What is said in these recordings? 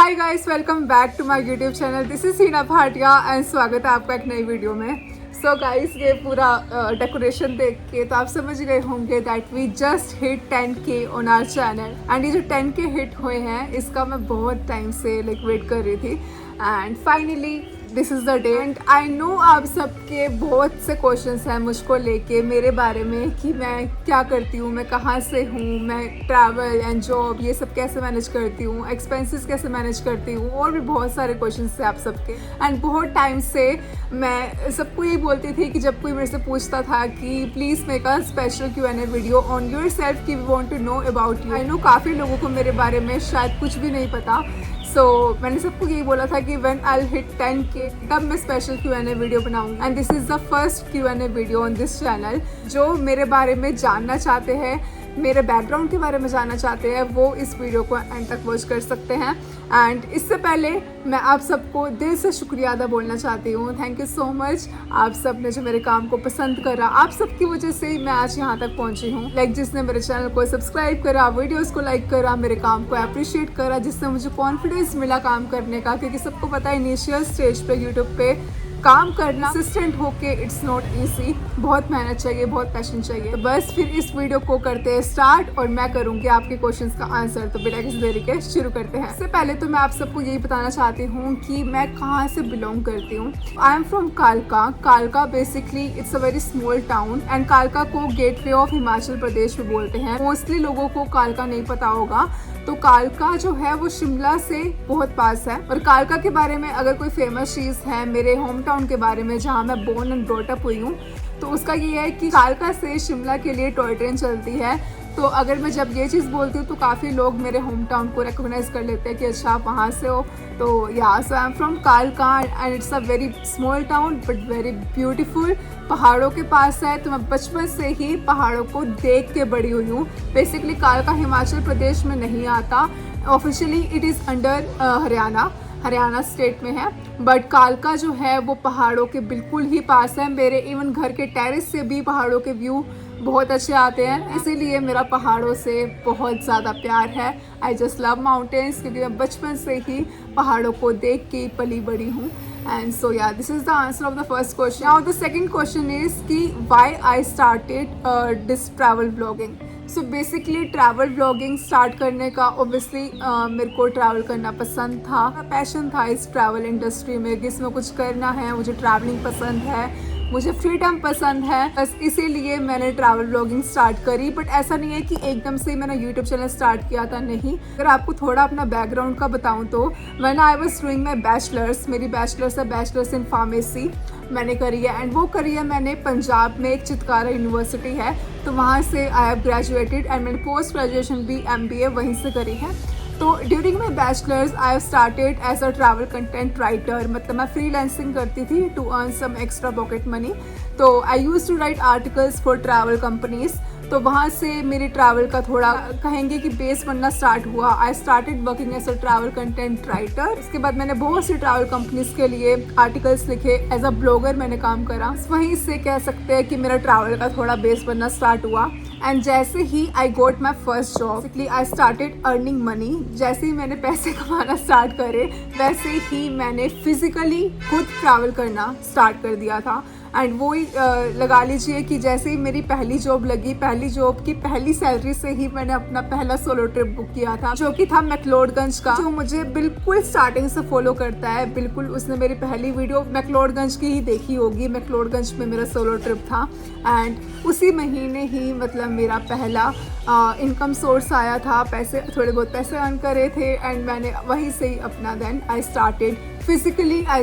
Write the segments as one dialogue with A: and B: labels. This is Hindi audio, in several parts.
A: Hi guys, welcome back to my YouTube channel. This is Hina Bhatia and स्वागत है आपका एक नई वीडियो में। सो गाइस, ये पूरा डेकोरेशन देख के तो आप समझ गए होंगे that we just hit 10K on our channel. And ये जो 10K हिट हुए हैं इसका मैं बहुत टाइम से वेट कर रही थी and finally this is the day. And I know आप सबके बहुत से क्वेश्चंस हैं मुझको लेके, मेरे बारे में कि मैं क्या करती हूँ, मैं कहाँ से हूँ, मैं ट्रैवल एंड जॉब ये सब कैसे मैनेज करती हूँ, एक्सपेंसेस कैसे मैनेज करती हूँ, और भी बहुत सारे क्वेश्चंस थे आप सबके। एंड बहुत टाइम से मैं सबको यही बोलती थी कि जब कोई मेरे से पूछता था कि please make a special Q&A video on yourself कि we want to know about you. I know काफ़ी लोगों को मेरे बारे में शायद कुछ भी नहीं पता। मैंने सबको यही बोला था कि व्हेन आई हिट 10K तब मैं स्पेशल Q&A वीडियो बनाऊंगी। And this is the first Q&A video on this channel. जो मेरे बारे में जानना चाहते हैं, मेरे बैकग्राउंड के बारे में जानना चाहते हैं, वो इस वीडियो को एंड तक वॉच कर सकते हैं। एंड इससे पहले मैं आप सबको दिल से शुक्रिया अदा बोलना चाहती हूँ। Thank you so much. आप सब ने जो मेरे काम को पसंद करा, आप सबकी वजह से ही मैं आज यहाँ तक पहुँची हूँ। जिसने मेरे चैनल को सब्सक्राइब करा, वीडियोस को लाइक करा, मेरे काम को अप्रिशिएट करा, जिससे मुझे कॉन्फिडेंस मिला काम करने का। क्योंकि सबको पता है इनिशियल स्टेज पे यूट्यूब पे काम करना, असिस्टेंट होके इट्स नॉट ईजी, बहुत मेहनत चाहिए, बहुत पैशन चाहिए। तो बस फिर इस वीडियो को करते हैं स्टार्ट और मैं करूंगी आपके क्वेश्चंस का आंसर। तो बिना किसी देरी के शुरू करते हैं। इससे पहले तो मैं आप सबको यही बताना चाहती हूँ कि मैं कहाँ से बिलोंग करती हूँ। आई एम फ्रॉम कालका। कालका basically it's a very small town and कालका को गेटवे ऑफ हिमाचल प्रदेश भी बोलते हैं। मोस्टली लोगों को कालका नहीं पता होगा। तो कालका जो है वो शिमला से बहुत पास है। और कालका के बारे में अगर कोई फेमस चीज़ है, मेरे होम टाउन के बारे में जहाँ मैं बोर्न एंड ब्रॉट अप हुई हूँ, तो उसका ये है कि कालका से शिमला के लिए टॉय ट्रेन चलती है। तो अगर मैं जब ये चीज़ बोलती हूँ तो काफ़ी लोग मेरे होम टाउन को रिकॉग्नाइज कर लेते हैं कि अच्छा आप वहाँ से हो। तो या सो आई एम फ्रॉम कालका and it's a very small town but very beautiful. पहाड़ों के पास है, तो मैं बचपन से ही पहाड़ों को देख के बड़ी हुई हूँ। बेसिकली कालका हिमाचल प्रदेश में नहीं आता, officially it is under Haryana state में है, बट कालका जो है वो पहाड़ों के बिल्कुल ही पास है। मेरे इवन घर के टेरेस से भी पहाड़ों के व्यू बहुत अच्छे आते हैं, इसीलिए मेरा पहाड़ों से बहुत ज़्यादा प्यार है। आई जस्ट लव माउंटेन्स, क्योंकि मैं बचपन से ही पहाड़ों को देख के पली बड़ी हूँ। एंड सो या this is the answer of the first question. Now the second question is कि why I started this travel vlogging. So basically travel vlogging start करने का ऑब्वियसली मेरे को ट्रैवल करना पसंद था, पैशन था इस ट्रैवल इंडस्ट्री में कि इसमें कुछ करना है। मुझे ट्रैवलिंग पसंद है, मुझे फ्रीडम पसंद है, बस इसीलिए मैंने ट्रैवल व्लॉगिंग स्टार्ट करी। बट ऐसा नहीं है कि एकदम से मैंने यूट्यूब चैनल स्टार्ट किया था, नहीं। अगर आपको थोड़ा अपना बैकग्राउंड का बताऊं तो when I was doing my bachelors, मेरी बैचलर्स इन फार्मेसी मैंने करी है। एंड वो करी है मैंने पंजाब में, एक चितकारा यूनिवर्सिटी है, तो वहाँ से आई हैव ग्रेजुएटेड एंड मैंने पोस्ट ग्रेजुएशन भी MBA वहीं से करी है। तो during my bachelors I have started as a travel content writer, मतलब मैं फ्रीलांसिंग करती थी to earn some extra pocket money. तो I use to write articles for travel companies. तो वहाँ से मेरी ट्रैवल का थोड़ा कहेंगे कि बेस बनना स्टार्ट हुआ। I started working as a travel content writer. उसके बाद मैंने बहुत सी ट्रैवल कंपनीज के लिए आर्टिकल्स लिखे, एज अ ब्लॉगर मैंने काम करा। वहीं से कह सकते हैं कि मेरा ट्रैवल का थोड़ा बेस बनना स्टार्ट हुआ। एंड जैसे ही I got my first job, basically I started earning money. जैसे ही मैंने पैसे कमाना स्टार्ट करे, वैसे ही मैंने फिजिकली खुद ट्रैवल करना स्टार्ट कर दिया था। एंड वो ही लगा लीजिए कि जैसे ही मेरी पहली जॉब लगी, पहली जॉब की पहली सैलरी से ही मैंने अपना पहला सोलो ट्रिप बुक किया था, जो कि था मैक्लोडगंज का। जो मुझे बिल्कुल स्टार्टिंग से फॉलो करता है, बिल्कुल उसने मेरी पहली वीडियो मैक्लोडगंज की ही देखी होगी। मैक्लोडगंज में मेरा सोलो ट्रिप था एंड उसी महीने ही मतलब मेरा पहला इनकम सोर्स आया था। थोड़े बहुत पैसे अर्न करे थे एंड मैंने वहीं से ही अपना then I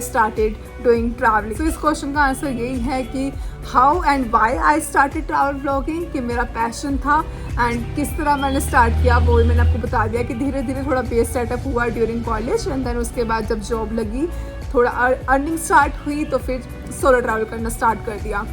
A: started doing travelling. तो इस क्वेश्चन का आंसर यही है कि how and why I started travel vlogging, कि मेरा पैशन था। एंड किस तरह मैंने स्टार्ट किया वो मैंने आपको बता दिया कि धीरे धीरे थोड़ा बेस सेटअप हुआ ड्यूरिंग कॉलेज एंड देन उसके बाद जब जॉब लगी, थोड़ा अर्निंग स्टार्ट हुई, तो फिर सोलो ट्रैवल करना स्टार्ट कर दिया।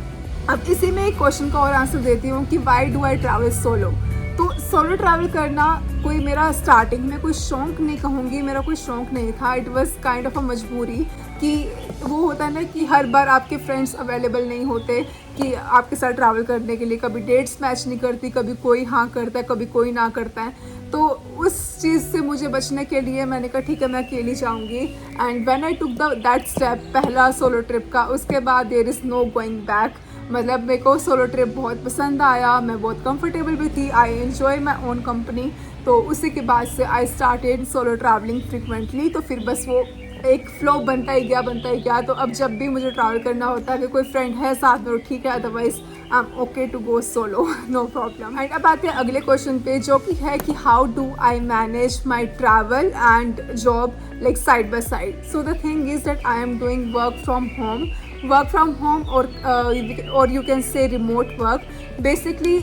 A: अब इसी में एक क्वेश्चन का और आंसर देती हूँ कि why do I travel solo. तो सोलो ट्रैवल करना कोई मेरा स्टार्टिंग में कोई शौक नहीं कहूँगी, मेरा कोई शौक नहीं था। It was kind of a मजबूरी कि वो होता है ना कि हर बार आपके फ्रेंड्स अवेलेबल नहीं होते कि आपके साथ ट्रैवल करने के लिए, कभी डेट्स मैच नहीं करती, कभी कोई हाँ करता है, कभी कोई ना करता है। तो उस चीज़ से मुझे बचने के लिए मैंने कहा ठीक है मैं अकेली जाऊँगी। And when I took that step, पहला सोलो ट्रिप का, उसके बाद there is no going back. मतलब मेरे को सोलो ट्रिप बहुत पसंद आया, मैं बहुत कंफर्टेबल भी थी, I enjoy my own company. तो उसी के बाद से I started solo travelling frequently. तो फिर बस वो एक फ्लो बनता ही गया। तो अब जब भी मुझे ट्रैवल करना होता है कि कोई फ्रेंड है साथ में तो ठीक है, otherwise I am okay to go solo, no problem. And अब आते हैं अगले क्वेश्चन पे, जो कि है कि how do I manage my travel and job like side by side. So the thing is that I am doing work from home और you can say remote work. Basically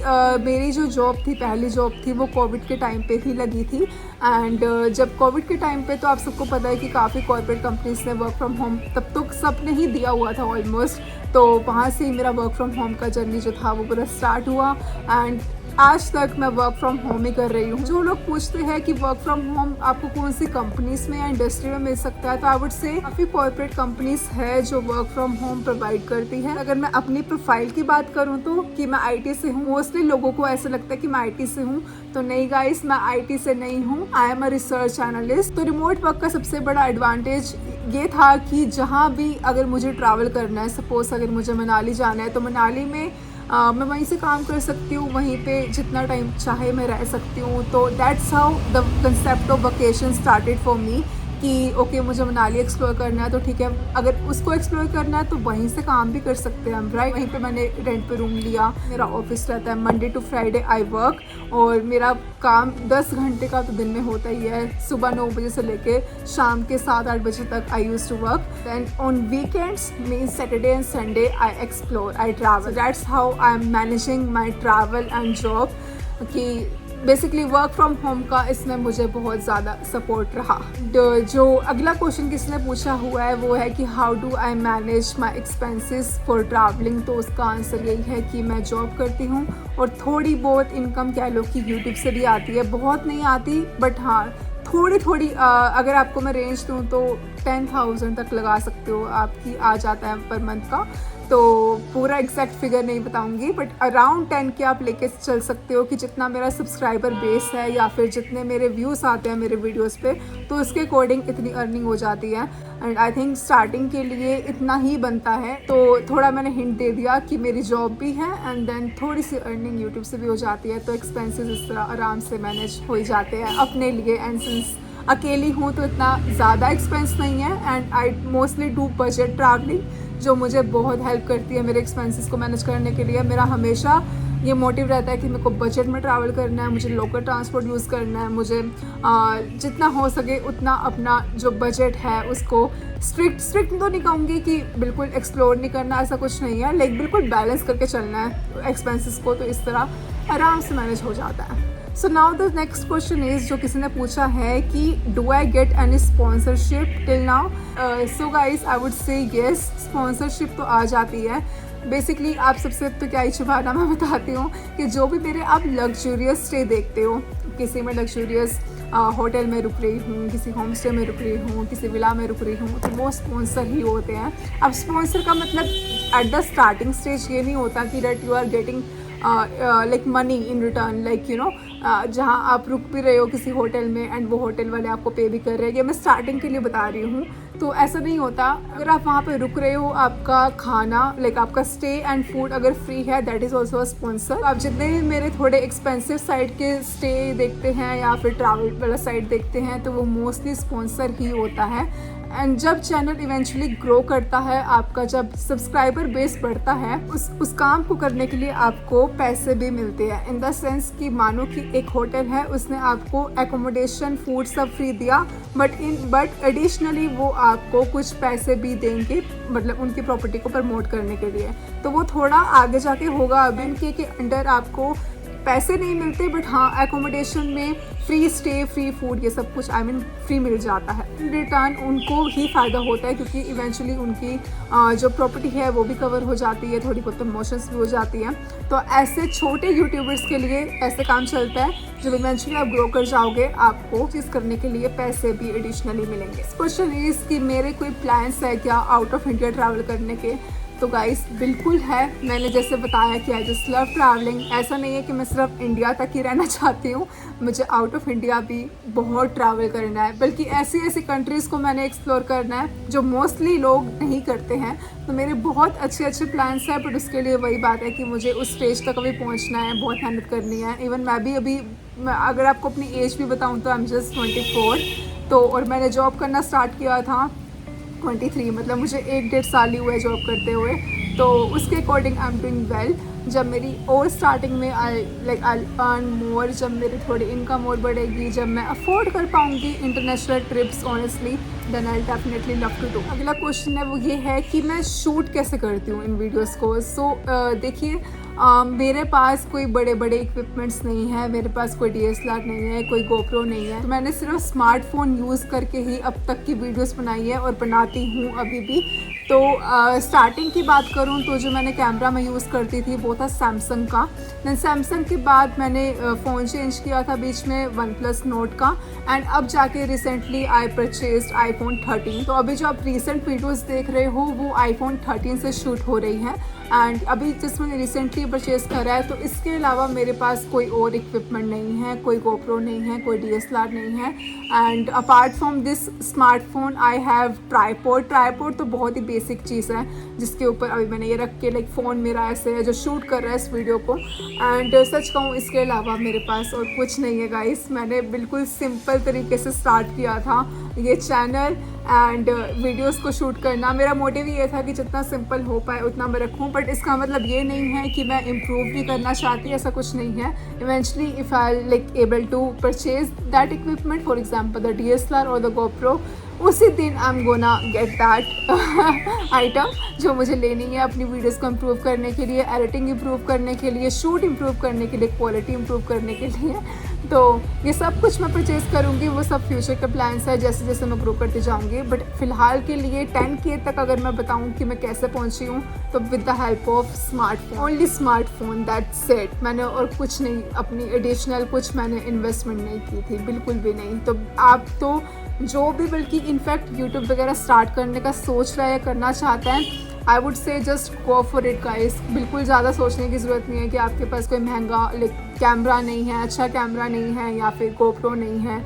A: मेरी जो जॉब थी, पहली जॉब थी, वो कोविड के टाइम पे ही लगी थी। एंड जब कोविड के टाइम पे तो आप सबको पता है कि काफ़ी कॉर्पोरेट कंपनीज ने वर्क फ्रॉम होम तब तो सब ने ही दिया हुआ था ऑलमोस्ट। तो वहाँ से ही मेरा वर्क फ्रॉम होम का जर्नी जो था वो पूरा स्टार्ट हुआ। एंड आज तक मैं वर्क फ्रॉम होम ही कर रही हूँ। जो लोग पूछते हैं कि वर्क फ्रॉम होम आपको कौन सी कंपनीज में या इंडस्ट्री में मिल सकता है, तो आई वुड से काफ़ी कॉर्पोरेट कंपनीज है जो वर्क फ्रॉम होम प्रोवाइड करती है। अगर मैं अपनी प्रोफाइल की बात करूँ तो कि मैं आईटी से हूँ, मोस्टली लोगों को ऐसा लगता है कि मैं आईटी से हूँ, तो नहीं गाइस, मैं आईटी से नहीं हूँ, I am a research analyst. तो रिमोट वर्क का सबसे बड़ा एडवांटेज ये था कि जहाँ भी अगर मुझे ट्रैवल करना है, सपोज अगर मुझे मनाली जाना है तो मनाली में मैं वहीं से काम कर सकती हूँ, वहीं पे जितना टाइम चाहे मैं रह सकती हूँ। तो that's how the concept of vacation started for me कि ओके मुझे मनाली एक्सप्लोर करना है तो ठीक है, अगर उसको एक्सप्लोर करना है तो वहीं से काम भी कर सकते हैं हम, राइट। वहीं पे मैंने रेंट पे रूम लिया। मेरा ऑफिस रहता है Monday to Friday I work, और मेरा काम 10 घंटे का तो दिन में होता ही है। सुबह 9 बजे से लेके शाम के 7-8 बजे तक I use to work. Then on weekends means Saturday and Sunday I explore, I travel. That's how I am managing my travel and job. कि बेसिकली वर्क फ्रॉम होम का इसमें मुझे बहुत ज़्यादा सपोर्ट रहा। जो अगला क्वेश्चन किसने पूछा हुआ है वो है कि how do I manage my expenses for travelling. तो उसका आंसर यही है कि मैं जॉब करती हूँ और थोड़ी बहुत इनकम कह लो कि यूट्यूब से भी आती है, बहुत नहीं आती बट हाँ थोड़ी अगर आपको मैं रेंज दूँ तो 10,000 तक लगा सकते हो, आपकी आ जाता है पर मंथ का। तो पूरा एग्जैक्ट फिगर नहीं बताऊंगी बट अराउंड 10 के आप लेके चल सकते हो कि जितना मेरा सब्सक्राइबर बेस है या फिर जितने मेरे व्यूज़ आते हैं मेरे वीडियोस पे, तो उसके अकॉर्डिंग इतनी अर्निंग हो जाती है। एंड आई थिंक स्टार्टिंग के लिए इतना ही बनता है। तो थोड़ा मैंने हिंट दे दिया कि मेरी जॉब भी है एंड देन थोड़ी सी अर्निंग यूट्यूब से भी हो जाती है, तो एक्सपेंसेस इस तरह आराम से मैनेज हो ही जाते हैं अपने लिए। एंड सिंस अकेली हूँ तो इतना ज़्यादा एक्सपेंस नहीं है। And I mostly do budget travelling, जो मुझे बहुत हेल्प करती है मेरे एक्सपेंसेस को मैनेज करने के लिए। मेरा हमेशा ये मोटिव रहता है कि मेरे को बजट में ट्रैवल करना है, मुझे लोकल ट्रांसपोर्ट यूज़ करना है, मुझे जितना हो सके उतना अपना जो बजट है उसको स्ट्रिक्ट तो नहीं कहूँगी कि बिल्कुल एक्सप्लोर नहीं करना, ऐसा कुछ नहीं है, लाइक बिल्कुल बैलेंस करके चलना है एक्सपेंसेस को, तो इस तरह आराम से मैनेज हो जाता है। So now the next question is, जो किसी ने पूछा है कि do I get any sponsorship till now. So guys I would say yes, sponsorship तो आ जाती है। बेसिकली आप सबसे तो क्या ही छुपाना, मैं बताती हूँ कि जो भी मेरे आप लग्जूरियस स्टे देखते हो, किसी में लग्जूरियस होटल में रुक रही हूँ, किसी होम स्टे में रुक रही हूँ, किसी विला में रुक रही हूँ, तो वो स्पॉन्सर ही होते हैं। अब स्पॉन्सर का मतलब एट द स्टार्टिंग स्टेज ये नहीं होता कि that you are getting like money in return, like you know जहाँ आप रुक भी रहे हो किसी होटल में एंड वो होटल वाले आपको पे भी कर रहे हैं। ये मैं स्टार्टिंग के लिए बता रही हूँ, तो ऐसा नहीं होता। अगर आप वहाँ पे रुक रहे हो, आपका खाना लाइक आपका स्टे एंड फूड अगर फ्री है, that is also a sponsor. आप जितने भी मेरे थोड़े एक्सपेंसिव साइड के स्टे देखते हैं या फिर ट्रैवल वाला साइड देखते हैं, तो वो मोस्टली स्पॉन्सर ही होता है। एंड जब चैनल इवेंचुअली ग्रो करता है, आपका जब सब्सक्राइबर बेस बढ़ता है, उस काम को करने के लिए आपको पैसे भी मिलते हैं। इन द सेंस कि मानो कि एक होटल है, उसने आपको एकोमोडेशन फूड सब फ्री दिया, बट एडिशनली वो आपको कुछ पैसे भी देंगे, मतलब उनकी प्रॉपर्टी को प्रमोट करने के लिए। तो वो थोड़ा आगे जाके होगा, अभी उनके अंडर आपको पैसे नहीं मिलते, बट हाँ एकोमोडेशन में फ्री स्टे, फ्री फूड, ये सब कुछ फ्री मिल जाता है। इन रिटर्न उनको ही फ़ायदा होता है क्योंकि इवेंचुअली उनकी जो प्रॉपर्टी है वो भी कवर हो जाती है, थोड़ी बहुत प्रमोशंस भी हो जाती हैं। तो ऐसे छोटे यूट्यूबर्स के लिए ऐसे काम चलता है, जब इवेंचुअली आप ग्रो कर जाओगे आपको चीज़ करने के लिए पैसे भी एडिशनली मिलेंगे। क्वेश्चन इज़ कि मेरे कोई प्लान्स है क्या आउट ऑफ इंडिया ट्रैवल करने के? तो गाइस बिल्कुल है। मैंने जैसे बताया कि आई जस्ट लव ट्रैवलिंग। ऐसा नहीं है कि मैं सिर्फ इंडिया तक ही रहना चाहती हूँ, मुझे आउट ऑफ इंडिया भी बहुत ट्रैवल करना है, बल्कि ऐसी ऐसी कंट्रीज़ को मैंने एक्सप्लोर करना है जो मोस्टली लोग नहीं करते हैं। तो मेरे बहुत अच्छे अच्छे प्लान्स हैं, बट उसके लिए वही बात है कि मुझे उस स्टेज तक अभी पहुँचना है, बहुत मेहनत करनी है। इवन मैं भी अभी अगर आपको अपनी एज भी बताऊँ तो आई एम जस्ट 24। तो और मैंने जॉब करना स्टार्ट किया था 23, मतलब मुझे 1-1.5 साल ही हुए जॉब करते हुए। तो उसके according I am doing well. जब मेरी और स्टार्टिंग में आई अर्न मोर, जब मेरी थोड़ी इनकम और बढ़ेगी, जब मैं अफोर्ड कर पाऊँगी international trips honestly, then I definitely love to do. अगला क्वेश्चन है वो ये है कि मैं शूट कैसे करती हूँ इन वीडियोज़ को। सो देखिए मेरे पास कोई बड़े बड़े इक्विपमेंट्स नहीं है, मेरे पास कोई DSLR नहीं है, कोई GoPro नहीं है। तो मैंने सिर्फ स्मार्टफोन यूज़ करके ही अब तक की वीडियोस बनाई है और बनाती हूँ अभी भी। तो स्टार्टिंग की बात करूँ तो जो मैंने कैमरा मैं यूज़ करती थी वो था सैमसंग का। देन सैमसंग के बाद मैंने फ़ोन चेंज किया था बीच में OnePlus Nord का, एंड अब जाके रिसेंटली आई परचेज्ड iPhone 13। तो अभी जो आप रिसेंट वीडियोस देख रहे हो वो iPhone 13 से शूट हो रही हैं, एंड अभी जिस मैंने रिसेंटली परचेज़ करा है। तो इसके अलावा मेरे पास कोई और इक्विपमेंट नहीं है, कोई GoPro नहीं है, कोई DSLR नहीं है। And apart from this smartphone I have tripod. Tripod तो बहुत ही बेसिक चीज़ है जिसके ऊपर अभी मैंने ये रख के फ़ोन मेरा ऐसे है जो शूट कर रहा है इस वीडियो को। एंड सच कहूँ इसके अलावा मेरे पास और कुछ नहीं है गाइस। मैंने बिल्कुल सिंपल तरीके से स्टार्ट किया था ये चैनल एंड वीडियोस को शूट करना। मेरा मोटिव ये था कि जितना सिंपल हो पाए उतना मैं रखूं, बट इसका मतलब ये नहीं है कि मैं इम्प्रूव भी करना चाहती, ऐसा कुछ नहीं है। Eventually if I able to purchase that equipment, for example the DSLR और द GoPro, उसी दिन I am gonna get that item जो मुझे लेनी है अपनी वीडियोस को इम्प्रूव करने के लिए, एडिटिंग इम्प्रूव करने के लिए, शूट इम्प्रूव करने के लिए, क्वालिटी इम्प्रूव करने के लिए। तो ये सब कुछ मैं परचेज़ करूँगी, वो सब फ्यूचर के प्लान्स है जैसे जैसे मैं ग्रो करती जाऊँगी। बट फ़िलहाल के लिए 10K तक अगर मैं बताऊँ कि मैं कैसे पहुँची हूँ, तो with the help of smartphone, only smartphone, that's it. मैंने और कुछ नहीं, अपनी एडिशनल कुछ मैंने इन्वेस्टमेंट नहीं की थी, बिल्कुल भी नहीं। तो आप तो जो भी बल्कि इनफैक्ट यूट्यूब वगैरह स्टार्ट करने का सोच रहा है या करना चाहता है, I would say just go for it guys. बिल्कुल ज़्यादा सोचने की ज़रूरत नहीं है कि आपके पास कोई महंगा कैमरा नहीं है, अच्छा कैमरा नहीं है या फिर GoPro नहीं है।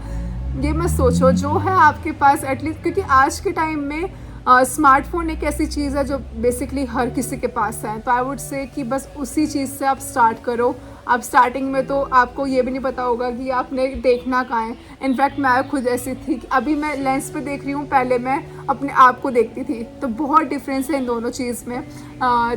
A: ये मत सोचो, जो है आपके पास एटलीस्ट, क्योंकि आज के टाइम में स्मार्टफोन एक ऐसी चीज़ है जो बेसिकली हर किसी के पास है। तो आई वुड से कि बस उसी चीज़ से आप स्टार्ट करो। आप स्टार्टिंग में तो आपको ये भी नहीं पता होगा कि आपने देखना कहाँ है। इनफैक्ट मैं खुद ऐसी थी कि अभी मैं लेंस पे देख रही हूँ, पहले मैं अपने आप को देखती थी। तो बहुत डिफरेंस है इन दोनों चीज़ में।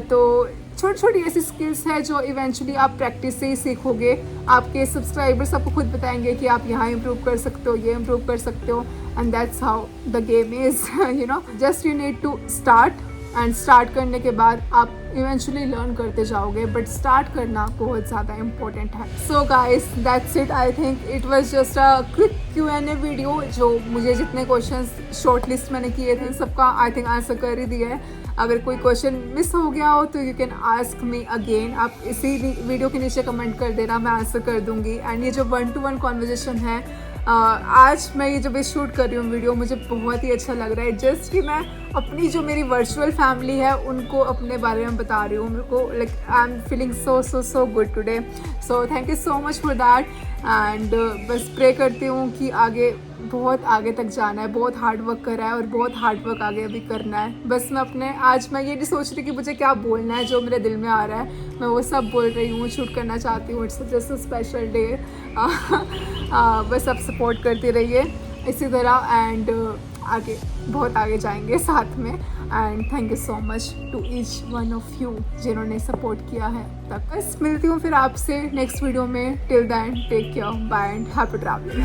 A: तो छोटी छोटी ऐसी स्किल्स है जो इवेंचुअली आप प्रैक्टिस से ही सीखोगे। आपके सब्सक्राइबर्स आपको खुद बताएंगे कि आप यहाँ इम्प्रूव कर सकते हो, ये इम्प्रूव कर सकते हो, and that's how the game is. You know, just you need to start, and start करने के बाद आप इवेंचुअली लर्न करते जाओगे, बट स्टार्ट करना बहुत ज़्यादा इम्पोर्टेंट है। So guys that's it. I think it was just a quick Q&A video. जो मुझे जितने क्वेश्चंस शॉर्ट लिस्ट मैंने किए थे सबका आई थिंक आंसर कर ही दिया है। अगर कोई क्वेश्चन मिस हो गया हो तो you can ask me again. आप इसी वीडियो के नीचे कमेंट कर देना, मैं आंसर कर दूँगी। एंड ये जो 1-to-1 कॉन्वर्जेसन है, आज मैं ये जब ये शूट कर रही हूँ वीडियो, मुझे बहुत ही अच्छा लग रहा है। जस्ट कि मैं अपनी जो मेरी वर्चुअल फैमिली है उनको अपने बारे में बता रही हूँ। मेरे को I am feeling so good today. So thank you so much for that. And बस प्रे करती हूँ कि आगे बहुत आगे तक जाना है। बहुत हार्ड वर्क करा है और बहुत हार्ड वर्क आगे अभी करना है। बस मैं आज मैं ये नहीं सोच रही कि मुझे क्या बोलना है, जो मेरे दिल में आ रहा है मैं वो सब बोल रही हूँ, शूट करना चाहती हूँ। It's just a special day. बस आप सपोर्ट करते रहिए इसी तरह, एंड आगे बहुत आगे जाएंगे साथ में। And thank you so much to each one of you जिन्होंने सपोर्ट किया है तक। बस मिलती हूँ फिर आपसे नेक्स्ट वीडियो में। Till then take care, bye and happy travelling.